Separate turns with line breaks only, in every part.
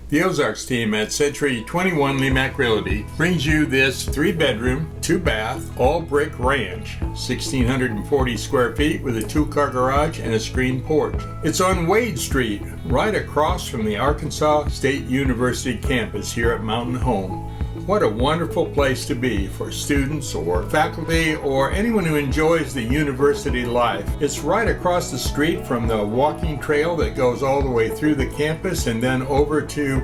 The Ozarks team at Century 21 Lemac Realty brings you this 3-bedroom, 2-bath, all-brick ranch, 1,640 square feet with a 2-car garage and a screened porch. It's on Wade Street, right across from the Arkansas State University campus here at Mountain Home. What a wonderful place to be for students or faculty or anyone who enjoys the university life. It's right across the street from the walking trail that goes all the way through the campus and then over to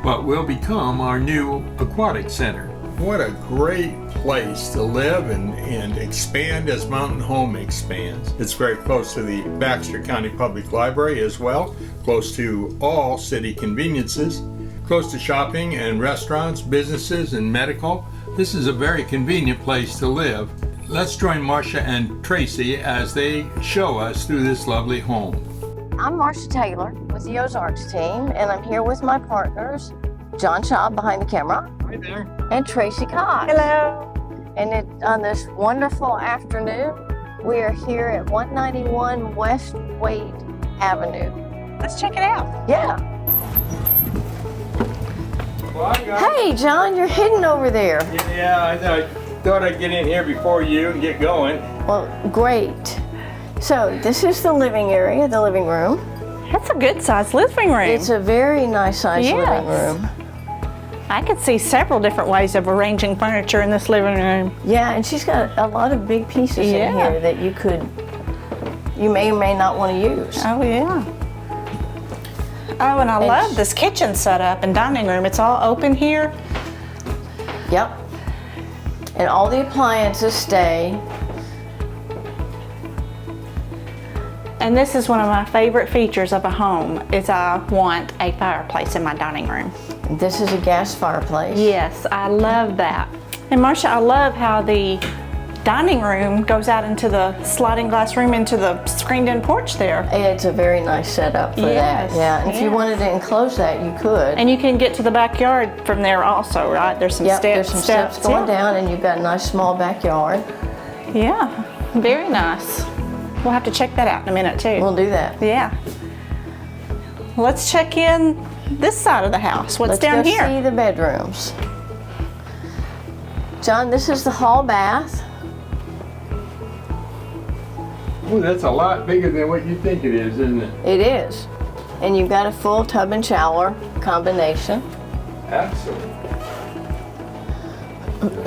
what will become our new Aquatic Center. What a great place to live and expand as Mountain Home expands. It's very close to the Baxter County Public Library as well, close to all city conveniences. Close to shopping and restaurants, businesses, and medical. This is a very convenient place to live. Let's join Marcia and Tracy as they show us through this lovely home.
I'm Marcia Taylor with the Ozarks team, and I'm here with my partners, John Schaub behind the camera.
Hi there.
And Tracy Cox.
Hello.
And on this wonderful afternoon, we are here at 191 West Wade Avenue.
Let's check it out.
Yeah.
Well,
Hey, John, you're hidden over there.
Yeah, I thought I'd get in here before you and get going.
Well, great. So this is the living area, the living room.
That's a good sized living room.
It's a very nice sized living room.
I could see several different ways of arranging furniture in this living room.
Yeah, and she's got a lot of big pieces in here that you may or may not want to use.
Oh, yeah. Oh, and I love this kitchen setup and dining room. It's all open here.
Yep. And all the appliances stay.
And this is one of my favorite features of a home is I want a fireplace in my dining room.
This is a gas fireplace.
Yes, I love that. And Marcia, I love how the dining room goes out into the sliding glass room into the screened-in porch there.
It's a very nice setup for that. Yeah, and if you wanted to enclose that, you could.
And you can get to the backyard from there also, right? There's some steps.
There's some steps going down, and you've got a nice small backyard.
Yeah, very nice. We'll have to check that out in a minute too.
We'll do that.
Yeah. Let's check in this side of the house. What's down here?
Let's go see the bedrooms. John, this is the hall bath.
Ooh, that's a lot bigger than what you think it is, isn't it?
It is. And you've got a full tub and shower combination.
Absolutely.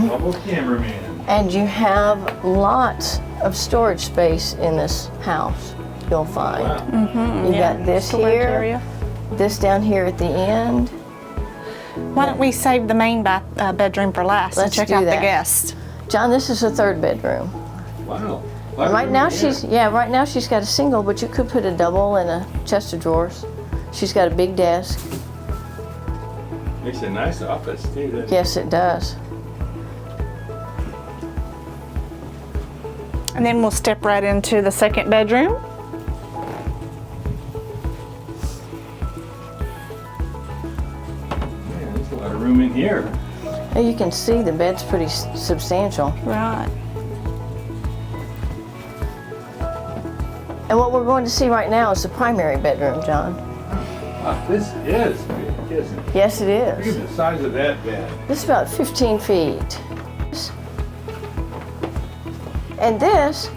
Double cameraman.
And you have lots of storage space in this house, you'll find.
Wow.
You got this
Storage
here,
area.
this down here at the end.
Why don't we save the main bedroom for last and
Let's
check
do
out
that.
the guest?
John, this is the 3rd bedroom.
Wow.
And right now she's got a single, but you could put a double and a chest of drawers. She's got a big desk.
Makes a nice office too, doesn't it?
Yes, it does.
And then we'll step right into the 2nd bedroom.
Man, there's a lot of room in here.
And you can see the bed's pretty substantial.
Right.
And what we're going to see right now is the primary bedroom, John.
Wow, this is big, isn't it?
Yes, it
Look
is.
at the size of that bed.
This is about 15 feet. And this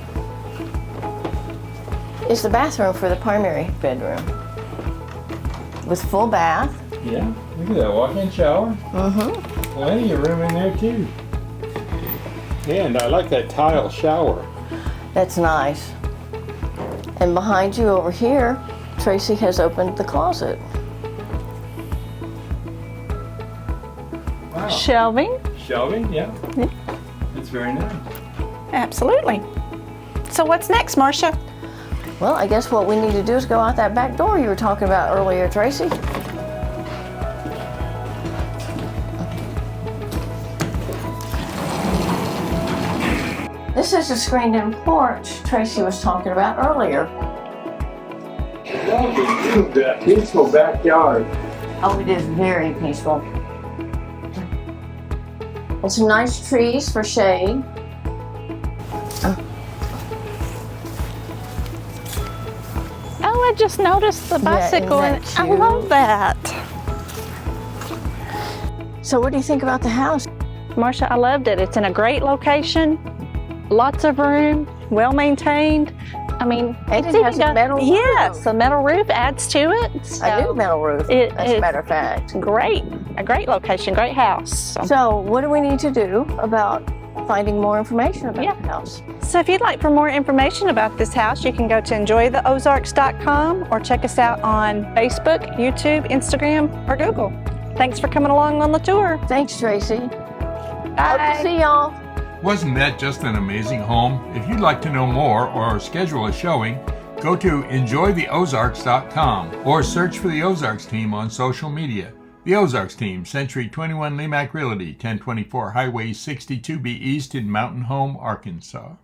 is the bathroom for the primary bedroom with full bath.
Yeah, look at that walk-in shower. Plenty of room in there too. And I like that tile shower.
That's nice. And behind you over here, Tracy has opened the closet.
Wow.
Shelving.
Shelving, yeah. It's very nice.
Absolutely. So what's next, Marcia?
Well, I guess what we need to do is go out that back door you were talking about earlier, Tracy. This is the screened-in porch Tracy was talking about earlier.
Welcome to that peaceful backyard.
Oh, it is very peaceful. And some nice trees for shade.
Oh, I just noticed the bicycle,
isn't
and
that
I
cute?
love that.
So what do you think about the house?
Marsha, I loved it. It's in a great location, lots of room, well maintained. I mean,
And
it's
it has
even
a metal
yes,
roof.
the metal roof adds to it. So
A new metal roof,
it-
as a
it-
matter of fact.
great, a great location, great house.
So what do we need to do about finding more information about
Yeah.
the house?
So if you'd like for more information about this house, you can go to enjoytheozarks.com or check us out on Facebook, YouTube, Instagram, or Google. Thanks for coming along on the tour.
Thanks, Tracy. Hope
Bye.
to see y'all.
Wasn't that just an amazing home? If you'd like to know more or schedule a showing, go to enjoytheozarks.com or search for the Ozarks team on social media. The Ozarks team, Century 21 Lemac Realty, 1024 Highway 62B East in Mountain Home, Arkansas.